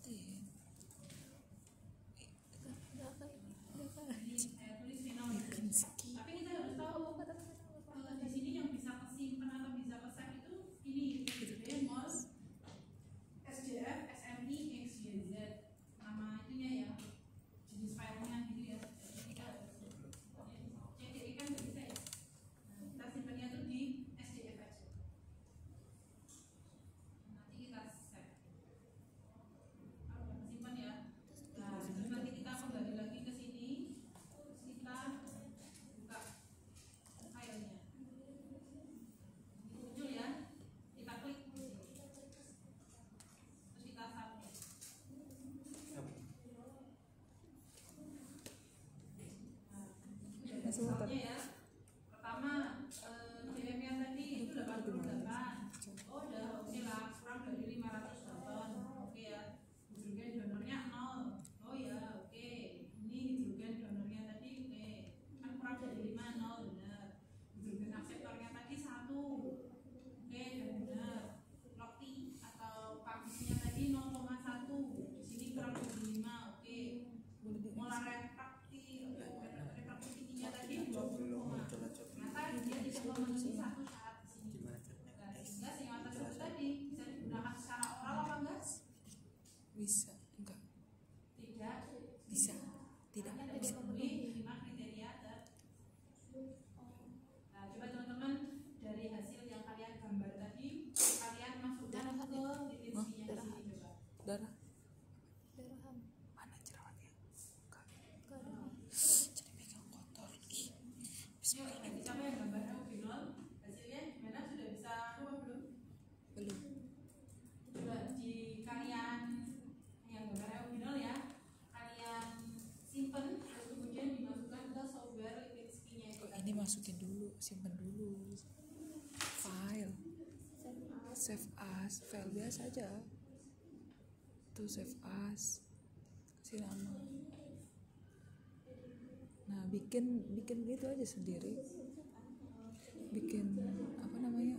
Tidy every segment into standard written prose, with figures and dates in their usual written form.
pastiin. Bikin ski. Tapi kita harus tahu di sini yang bisa kesimpan atau bisa kesan itu ini demos SJF SMI XYZ nama itunya ya, jenis filenya gitu ya. CDI kan nggak bisa ya. Nah, kita simpannya tuh di SJF aja. Nanti kita save. Kalau udah kesimpan ya. Nah, terus nanti kita kembali lagi ke sini. Terus kita buka filenya. Muncul ya. Kita klik di sini. Terus kita submit. Nah, Sebentar. ya. Pertama, DM-nya tadi itu 88. Oh, udah oke lah, kurang dari 500 ton. Oke ya. Hidrogen donornya 0. Oh ya, oke. Ini hidrogen donornya tadi oke. Kan kurang dari 5, 0 benar. Hidrogen akseptornya tadi 1. Oke, dan benar. Lokti atau pakisnya tadi 0,1. Di sini kurang dari 5. Oke. Molar refraktivitinya tadi 20. Ternyata dia tidak memenuhi satu syarat di sini. Nah, sehingga senyawa tersebut tadi bisa digunakan secara oral apa enggak? Bisa, enggak? Tidak. Bisa, tidak bisa. Memenuhi 5 kriteria Nah, coba teman-teman dari hasil yang kalian gambar tadi, kalian masukkan ke titik C-nya di sini coba. Darah Darahan. mana jerawatnya? Enggak. Gak ada. Jadi pegang kotor. Ih, Yuk, nanti siapa yang gambar eugenol? Hasilnya gimana? Sudah bisa coba belum? belum. Coba di kalian yang gambar eugenol ya, kalian simpen terus kemudian dimasukkan ke software Lipinski-nya itu. Ini masukin dulu, simpen dulu. File, save as, file biasa aja. Tuh save as, kasih nama. Nah bikin gitu aja sendiri. Bikin apa namanya?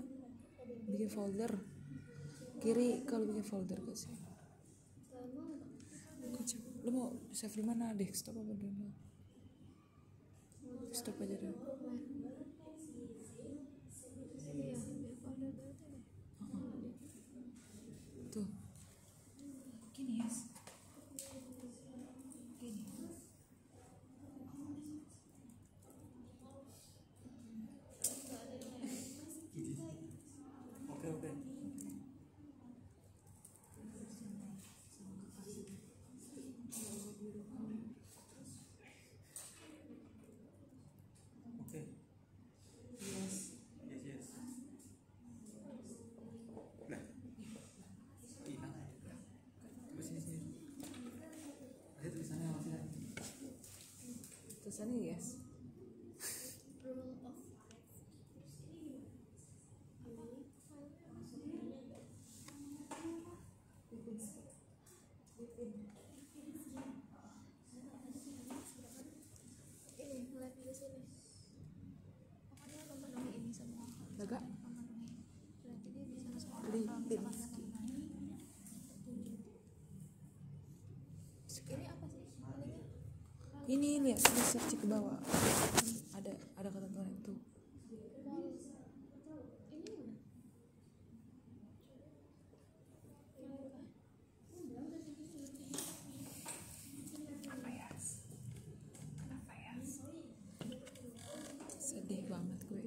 Bikin folder. Kiri kalau bikin folder ke sini. Lu mau save di mana? Desktop apa download? Desktop aja deh. Iya, biar folder berarti deh. Tuh. Gini ya. Gini. Oke. Oke. Yes. Nah. Hilang. Coba sini. Ada tulisannya apa sih? Tulisannya yes. Rule of ini ngeliat di sini. Pokoknya memenuhi ini semua. Lega. Memenuhi. Berarti dia bisa langsung Lipinski. Ini apa sih? Ini lihat di search ke bawah. Ada ketentuan itu. Kenapa ya? Sedih banget gue.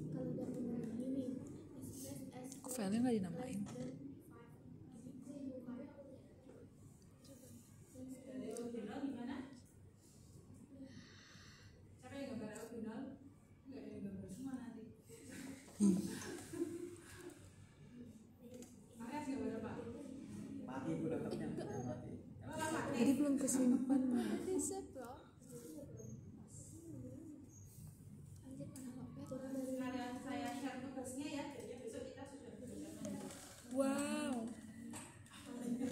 Kalau udah memenuhi ini, Kok filenya nggak dinamain? Dari eugenol gimana? Siapa yang gambar eugenol? Enggak ada yang gambar semua nanti. Marias gambar apa? Mati gue dapatnya. Mati. Apa mati? Jadi belum kesimpan. nanti save loh. Anjir mana lopet. Kalian saya share tugasnya ya, jadi besok kita sudah belajar. Wow. Ya, Tinggal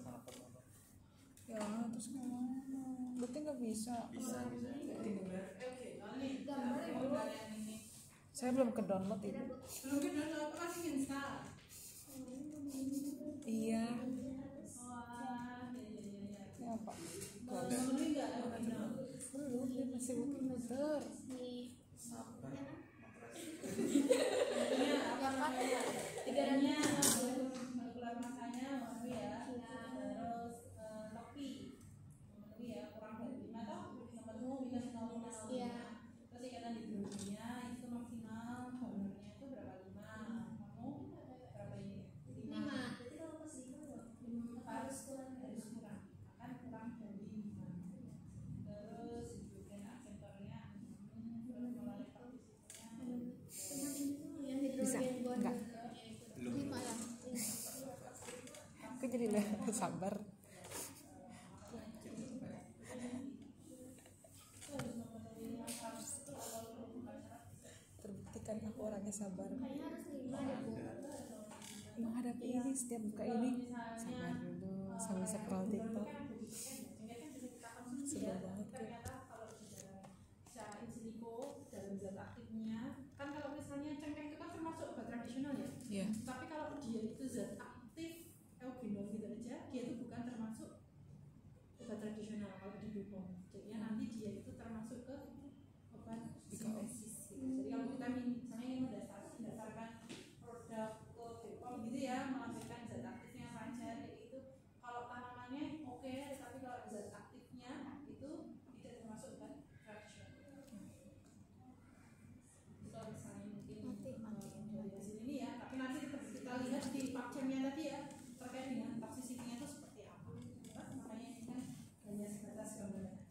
salah foto. Ya terus gimana? Berarti nggak bisa. Bisa. Oke, nih, gambar kalian ini. Saya belum ke download itu. Belum ke download, masih install. Iya. Wah, ya. Ini apa? Memenuhi nggak Albino? Belum, dia masih muter-muter. Sabar. Tiganya keluar masanya memenuhi ya. Terus topi memenuhi ya, kurang dari 5 toh penuh minus 0,05. Iya. Terus ikatan di bulunya itu maksimal honornya itu berapa? 5. Kamu berapa ini? 5. Harus kurang akan kurang dari 5. Terus hidrogen aksentornya terus melalui partisipannya Bisa? Enggak. Belum. 5 ya. Aku jadi lah sabar. Terbuktikan aku orangnya sabar. Kayaknya harus 5 deh, Bu. Menghadapi ini setiap buka ini sabar dulu sambil scroll TikTok. Sebel banget kan. ternyata kalau secara in silico dalam zat aktifnya kan kalau misalnya cengkeh itu kan termasuk obat tradisional ya. Iya. Tapi kalau dia itu zat aktif eugenol gitu aja, dia itu bukan termasuk obat tradisional kalau di BPOM. Jadinya nanti dia itu termasuk ke obat sintesis gitu. Jadi kalau kita misalnya ingin mendasarkan produk ke BPOM gitu ya, mengambilkan zat aktifnya saja kayak gitu. Kalau tanamannya oke, tapi kalau zat aktifnya itu tidak termasuk obat tradisional. Itu kalau misalnya mungkin dari hasil ini ya, tapi nanti tetap kita lihat di pakcemnya tadi ya terkait dengan toxicity-nya itu seperti apa. Makanya ini kan hanya sebatas gambaran aja.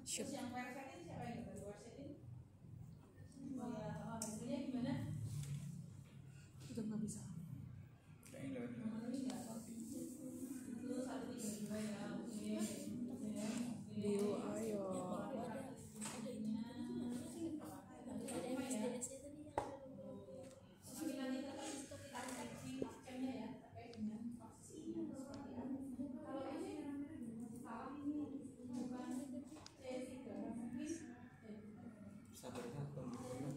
Shoot. Terus yang quercetin siapa yang dapat quercetin? Oh ya, hasilnya gimana? Udah nggak bisa. Kayaknya lewat ini. Memenuhi nggak? Itu 132 ya, oke. Bio, ayo. Tapi nanti tetap kita cek di pakcemnya ya terkait dengan toxicity-nya seperti apa. Kalau ini salah ini bukan C3 mungkin Sabarnya pembunuh.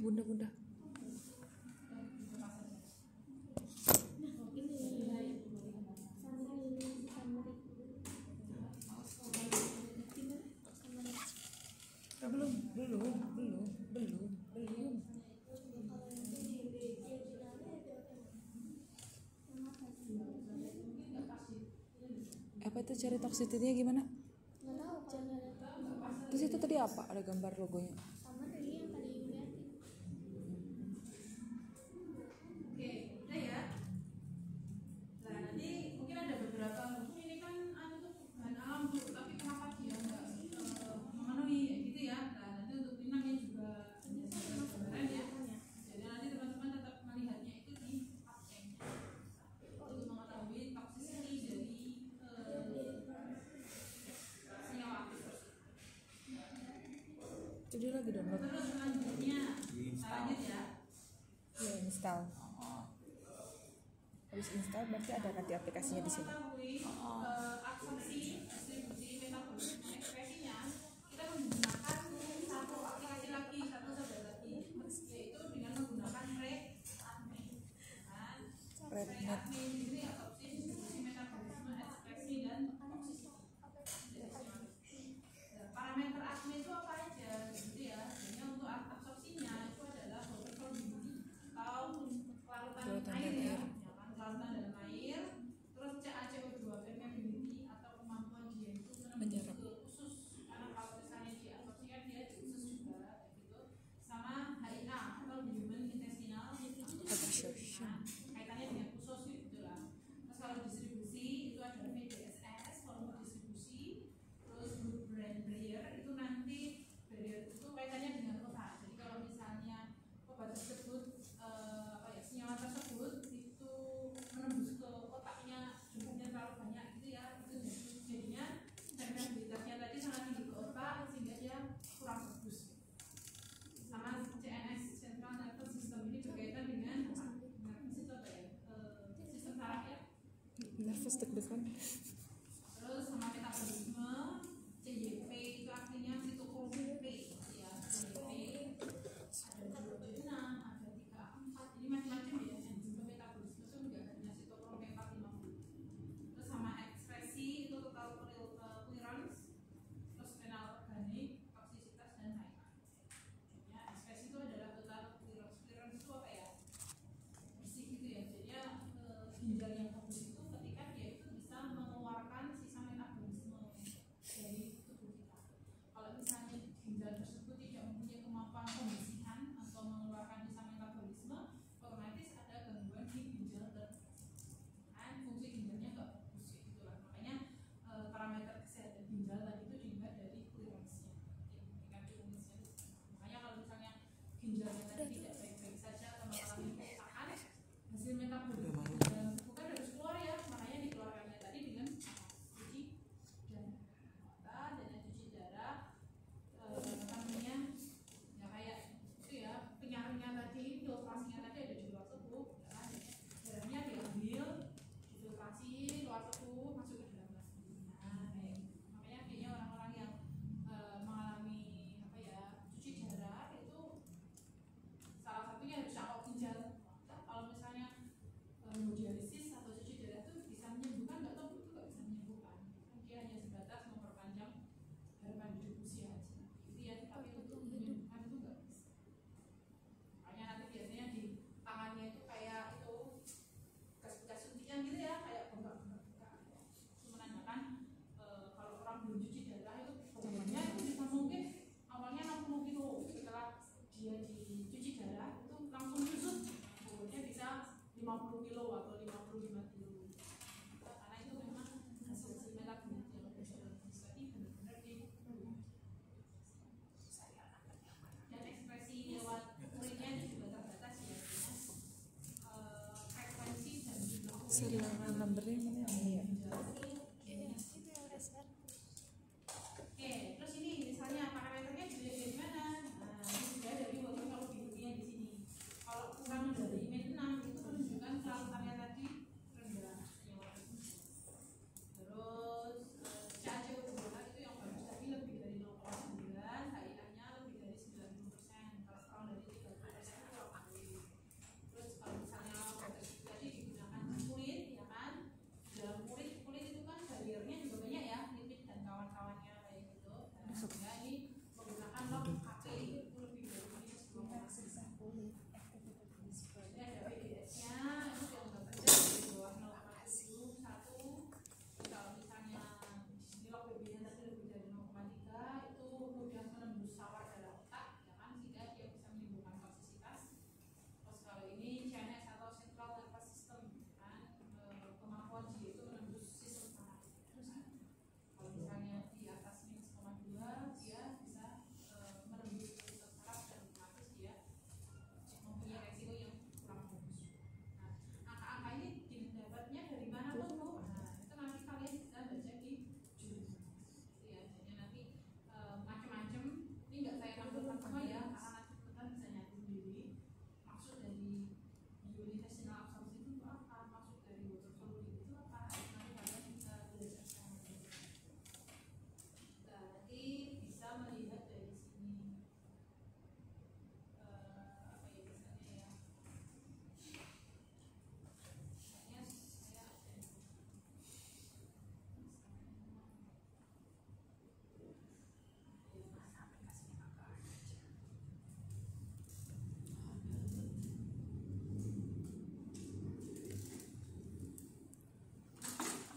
ini enggak Bunda. Belum. Apa itu cari toxicity-nya gimana? Nggak tahu caranya. Terus itu tadi apa? Ada gambar logonya. Sama tadi yang tadi lihat. Oke, udah ya. Nah, nanti mungkin ada beberapa ini kan anu tuh bahan alam tuh, tapi kenapa dia enggak memenuhi ya gitu ya. Nah, nanti untuk pinangnya juga hanya sebagai gambaran ya. Jadi nanti teman-teman tetap melihatnya itu di absennya. Untuk mengetahui toxicity dari senyawa aktif tersebut. Jadi lagi download. Terus selanjutnya, lanjut ya. Ya install. Habis install berarti ada nanti aplikasinya di sini. Mengetahui absorpsi distribusi metabolisme ekspresinya, kita menggunakan satu aplikasi lagi, satu software lagi, yaitu dengan menggunakan RedMate. RedMate ini absorpsi distribusi metabolisme ekspresi dan toksisitas. Parameter ACME itu apa aja gitu ya. Hanya untuk absorpsinya itu adalah water solubility atau kelarutan air ya. Kelarutan dalam air, terus CaCO2 permeability atau kemampuan dia itu Menyerap. ke usus, karena kalau misalnya diabsorpsikan dia di usus juga gitu, sama HIA atau human intestinal Absorption. kaitannya dengan usus gitu lah. Terus kalau distribusi itu ada VDSS, volume distribusi, terus blood brain barrier itu nanti barrier itu kaitannya dengan otak. Jadi kalau misalnya obat tersebut senyawa tersebut itu menembus ke otaknya jumlahnya terlalu banyak gitu ya, itu jadinya permeabilitasnya tadi sangat tinggi ke otak sehingga dia kurang bagus. Sama CNS Central Nervous System ini berkaitan dengan nervous itu apa ya, sistem saraf ya. Nervous deg-degan. serial numbernya mana ya? Iya, itu yang SR. Oke, terus ini misalnya parameternya dilihat dari mana? Nah, ini sudah dari water solubility-nya di sini. Kalau kurang dari min 6 itu menunjukkan kelarutannya tadi rendah. Terus CaC kedua itu yang bagus tadi lebih dari 0,9, HIA-nya lebih dari 90%. Kalau kurang dari 30% itu kurang baik. Terus kalau misalnya water tadi digunakan kulit, ya kan? Dalam kulit itu kan bariernya juga banyak ya, lipid dan kawan-kawannya kayak gitu. Nah, sehingga ini menggunakan log KP itu lebih dari minus 2,9. Ini ada PDS-nya, itu yang nggak kerja di bawah 0,71. Kalau misalnya di sini log BB-nya tadi lebih dari 0,3, itu mudah menembus sawah dalam otak, ya kan? Sehingga dia bisa menimbulkan toksisitas. Terus kalau ini CNS atau Central Nervous System, kan kemampuan dia itu menembus sistem saraf. Kalau misalnya di atas minus 0,2, dia bisa menembus sistem saraf dan otomatis dia mempunyai resiko yang kurang bagus. Nah, angka-angka ini didapatnya dari mana tuh, Bu? Nah, itu nanti kalian bisa baca di jurnal. Gitu ya. Jadi nanti macam-macam. Ini nggak saya tampilkan semua ya, karena nanti teman-teman bisa nyari sendiri. Maksud dari biointestinal absorption itu apa? Maksud dari water solubility itu apa? Nanti kalian bisa belajar secara detail. Nah, nanti bisa melihat dari sini apa ya biasanya ya. Kayaknya saya absen.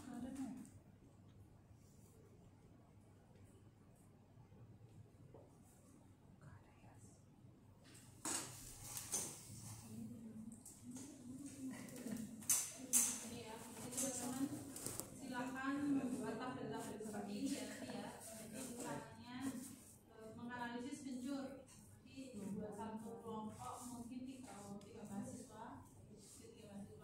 Ada nggak? Ini ya, jadi teman-teman silakan membuat tabel-tabel seperti ini ya nanti ya. Jadi caranya menganalisis kencur. Nanti buat satu kelompok mungkin tiga mahasiswa, tiga mahasiswa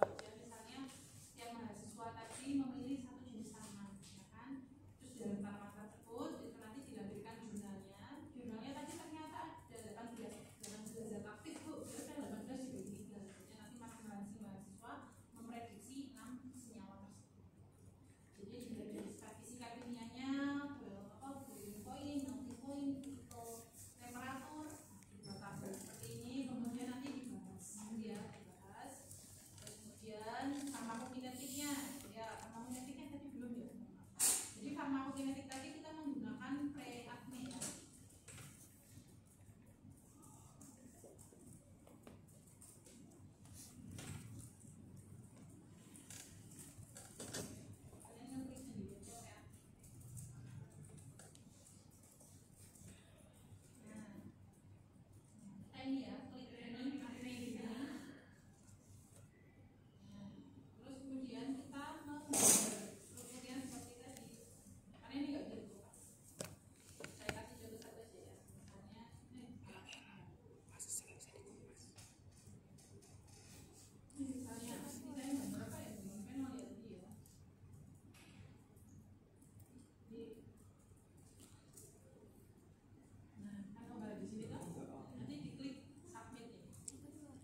aja. Misalnya setiap mahasiswa tadi memilih satu jenis tanaman, ya kan? Terus dari tanaman tersebut itu nanti dilampirkan jurnalnya. Jurnalnya tadi ternyata ada 18 zat aktif, Bu. Dia ada 18 dibagi 3. Jadi nanti masing-masing mahasiswa memprediksi 6 senyawa tersebut. Jadi dari statistika kimianya, boiling point, melting point, temperatur, dua tabel seperti ini. Kemudian nanti dibahas, ya dibahas. Terus kemudian farmakokinetiknya, ya farmakokinetiknya tadi belum ya. Jadi farmakokinetik tadi kita menggunakan pre-acne ya. Kalian ngerti sendiri aja ya. Nah, ini ya, klik ini, acne di sini. Nah, terus kemudian kita menggambar kemudian seperti tadi. Karena ini nggak bisa ditulis. Saya kasih contoh satu aja ya. Misalnya, misalnya ini saya gambar apa ya? Fenol ya tadi ya. Nah, kan gambar di sini kan? Nanti diklik submit ya.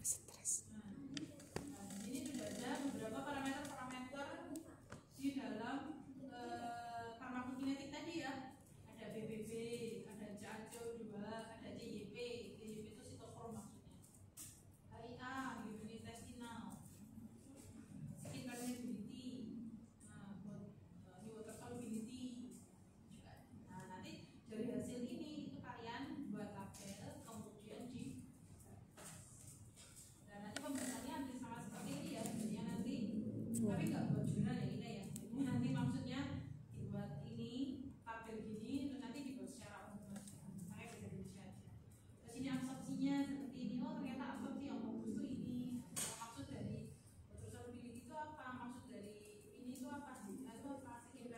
Stres. Nah, di sini sudah ada beberapa parameter-parameter di dalam farmakokinetik tadi ya. Ada BBB, ada CaCO2, ada CYP. CYP itu sitokrom maksudnya. HIA, biointestinal, skin permeability, nah, ini water solubility juga. Nah, nanti dari hasil ini itu kalian buat tabel, kemudian di dan nanti pembahasannya hampir sama seperti ini ya. Jadinya nanti tapi nggak buat jurnal ya ini ya. Ini nanti maksudnya dibuat ini tabel gini terus nanti dibuat secara umum aja. Makanya bisa Indonesia aja. Terus ini absorpsinya seperti ini. Oh ternyata absorpsi yang bagus tuh ini. Maksud dari water solubility itu apa? Maksud dari ini itu apa? Itu apa? Skin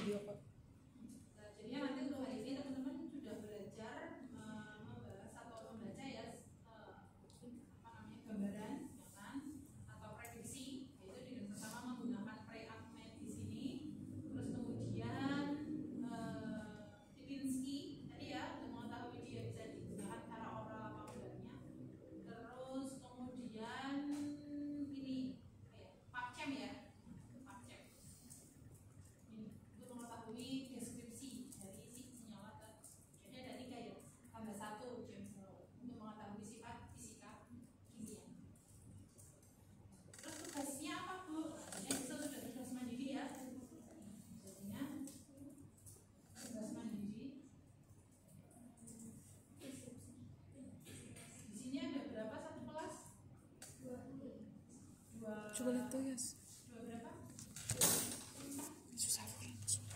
video call. Nah, jadinya nanti untuk hari ini teman-teman sudah belajar membahas atau membaca ya gambaran ya kan atau prediksi, yaitu dengan pertama menggunakan pre-agment di sini, terus kemudian Lipinski tadi ya untuk mengetahui dia bisa digunakan secara oral apa enggaknya, terus kemudian ini PubChem ya, PubChem ini untuk mengetahui deskripsi dari si senyawa tersebut. Jadi ada 3 ya, tambah 1 James Monroe untuk mengetahui sifat fisika kimia. Terus tugasnya apa Bu? Ini sudah tugas mandiri ya. Jadinya tugas mandiri. Di sini ada berapa satu kelas? 2. Coba lihat tuh Yas. 2 berapa? Susah. 25.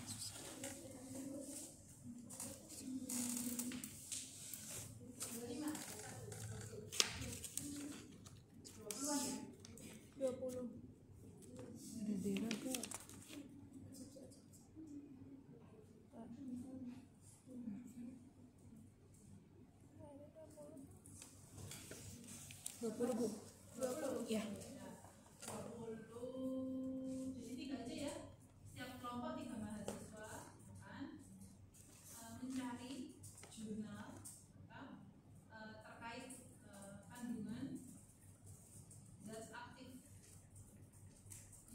20-an ya? 20. Ada daerah ke? Bu. 20. Ya. 20. Jadi 3 aja ya. Setiap kelompok 3 mahasiswa kan mencari jurnal terkait kandungan zat aktif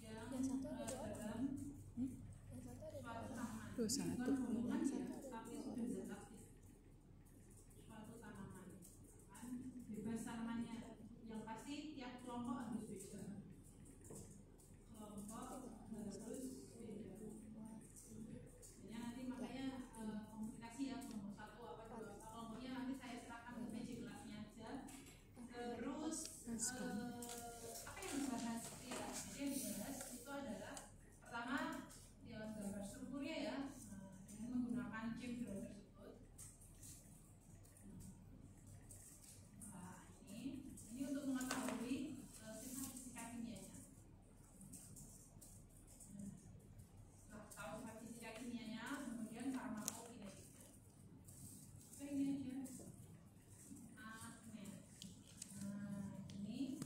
yang Yang satu ada dalam Yang satu ada suatu tanaman. 21. Bukan hubungan Yang ya, satu ada tapi 2. sudah zat aktif suatu tanaman kan, bebas tanamannya, yang pasti tiap kelompok harus beda. Kelompok harus beda. Jadi nanti makanya komunikasi ya, kelompok 1 apa 2 kelompoknya nanti saya serahkan ke meja kelasnya aja. Terus apa yang dibahas ya? Jadi yang dibahas itu adalah pertama ya gambar strukturnya ya, dengan menggunakan chamber tersebut. Nah, ini untuk mengetahui sifat fisika kimianya. Nah, tahu sifat fisika kimianya, kemudian farmakokinetiknya. Oke, ini aja. Agnet. Nah, ini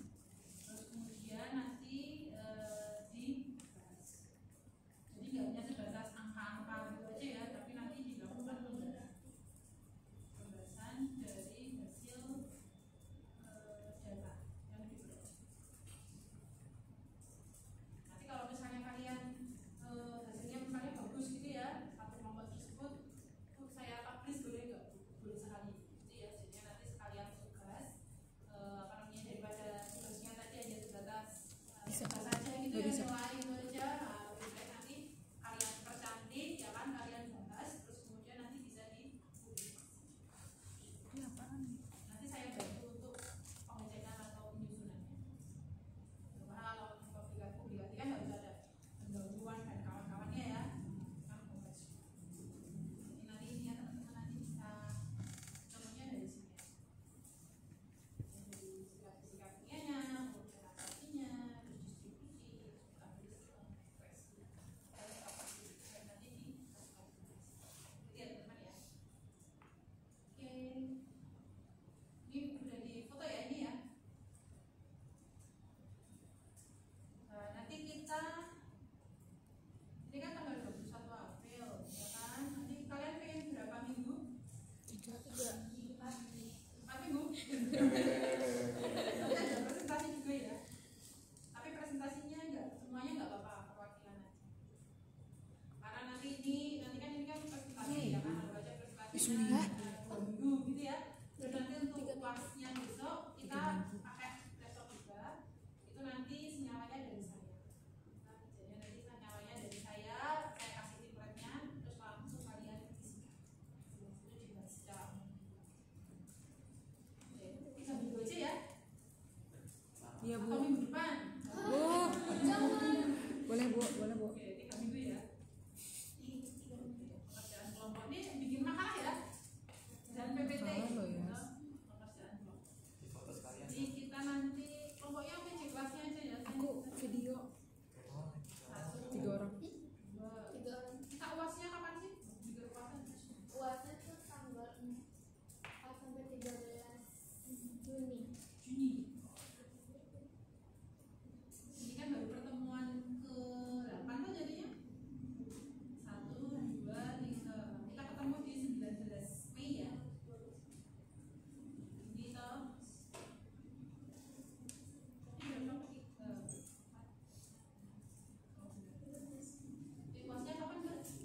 terus kemudian nanti dibahas. Jadi nggak hanya sebatas angka-angka gitu aja ya, tapi nanti dilakukan pembahasan dari hasil data yang diperoleh. Nanti kalau misalnya kalian hasilnya misalnya bagus gitu ya, satu kelompok tersebut, saya publish boleh nggak? Boleh sekali gitu ya. Jadi nanti sekalian tugas apa namanya, daripada tugasnya tadi hanya sebatas tugas saja gitu ya, Bisa. nilai itu aja. Nah, lebih baik nanti kalian percantik ya kan, kalian bahas, terus kemudian nanti bisa dipublikasi. Ini apaan? Nanti saya bantu untuk pengecekan atau penyusunannya. Karena kalau publikasi kan harus ada pendahuluan dan kawan-kawannya ya. Kan bebas. Jadi nanti intinya teman-teman nanti bisa contohnya dari sini. Dari sifat fisika kimianya, kemudian adaptasinya, terus distribusi, terus metabolisme, ekspresi, terus kapasitas, dan nanti diklasifikasi. Gitu ya teman-teman ya. Oke. Ini udah di foto ya ini ya. Nah, nanti kita ini kan tanggal 21 April ya kan. Nanti kalian pengen berapa minggu? 4 minggu. Nanti ada presentasi juga ya. Tapi presentasinya semuanya enggak apa-apa, perwakilan aja. Karena nanti kan ini kan presentasi ya kan, ada baca presentasinya 2 minggu gitu ya. Dan nanti untuk kelasnya besok kita pakai laptop juga. Itu nanti senyawanya dari saya. Nah, jadi nanti senyawanya dari saya kasih template-nya, terus langsung kalian isikan. Itu dibahas secara umum. Oke, 3 minggu aja ya. Iya Atau Bu. minggu depan. Boleh Bu. Oke, 3 minggu ya. Pekerjaan kelompok ini bikin makalah ya.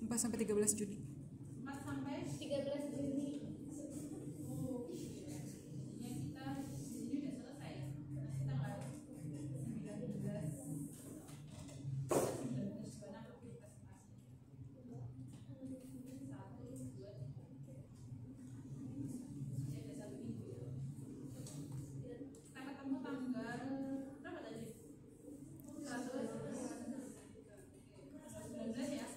4 sampai 13 Juni. 4 sampai 13 Juni. yang kita ini udah selesai ya. Nanti tanggal 19 sebenarnya aku presentasi. 1, 2, 3. Jadi ada 1 minggu ya. Kita ketemu tanggal berapa tadi? 19 ya.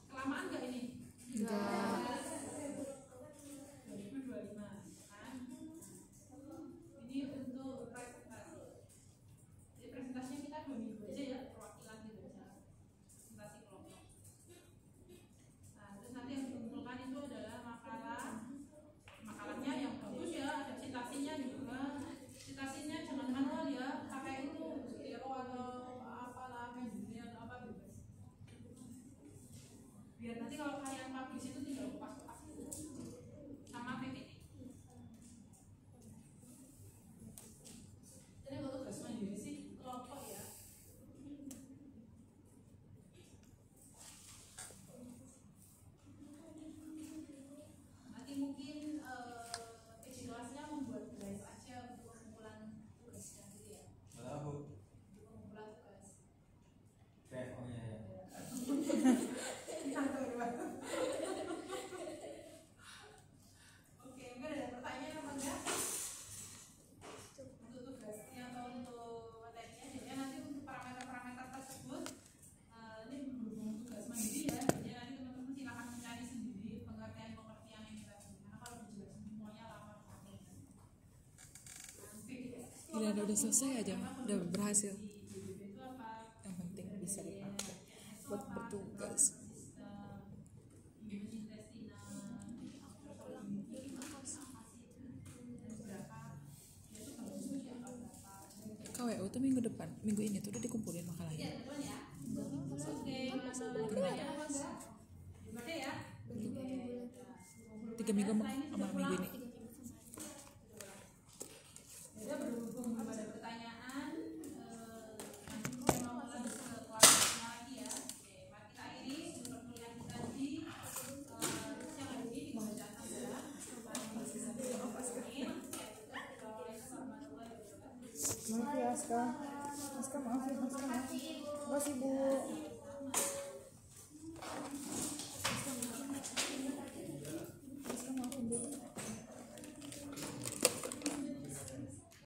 Kelamaan nggak ini? Enggak. 2025 kan? Ini untuk presentasi. Jadi presentasinya kita 2 minggu aja ya, perwakilan gitu aja. Presentasi kelompok. Nah, terus nanti yang dikumpulkan itu adalah makalahnya yang bagus ya, ada citasinya juga. Citasinya jangan manual ya, pakai itu Zero atau apalah, Mendeley atau apa bebas. Biar nanti kalau kalian publish itu tinggal kupas-kupas gitu. Sama PPT. Jadi kalau tugas mandiri sih kelompok ya. Nanti mungkin evaluasinya membuat drive aja untuk pengumpulan tugasnya gitu ya. Malah aku Untuk pengumpulan tugas. PFO-nya ya. Oke, mungkin ada pertanyaan apa enggak? Untuk tugasnya atau untuk materinya, jadi nanti untuk parameter-parameter tersebut ini berhubung tugas mandiri ya, jadi nanti teman-teman silakan mencari sendiri pengertian-pengertian yang kita beri. Karena kalau dijelasin semuanya lama sekali. Gila, udah selesai aja, udah berhasil. Di BBB itu apa? Yang penting bisa dipakai buat bertugas. KWU tuh minggu depan, minggu ini tuh udah dikumpulin makalahnya. Oke ya. 3 minggu sama minggu ini. Jadi berhubung pada pertanyaan, nanti saya mau lanjut ke kelasnya lagi ya. Oke, mari kita akhiri untuk kuliah kita di siang hari ini di bacaan Anda. Maaf ya Aska, maaf ya Aska, maaf. Makasih Bu.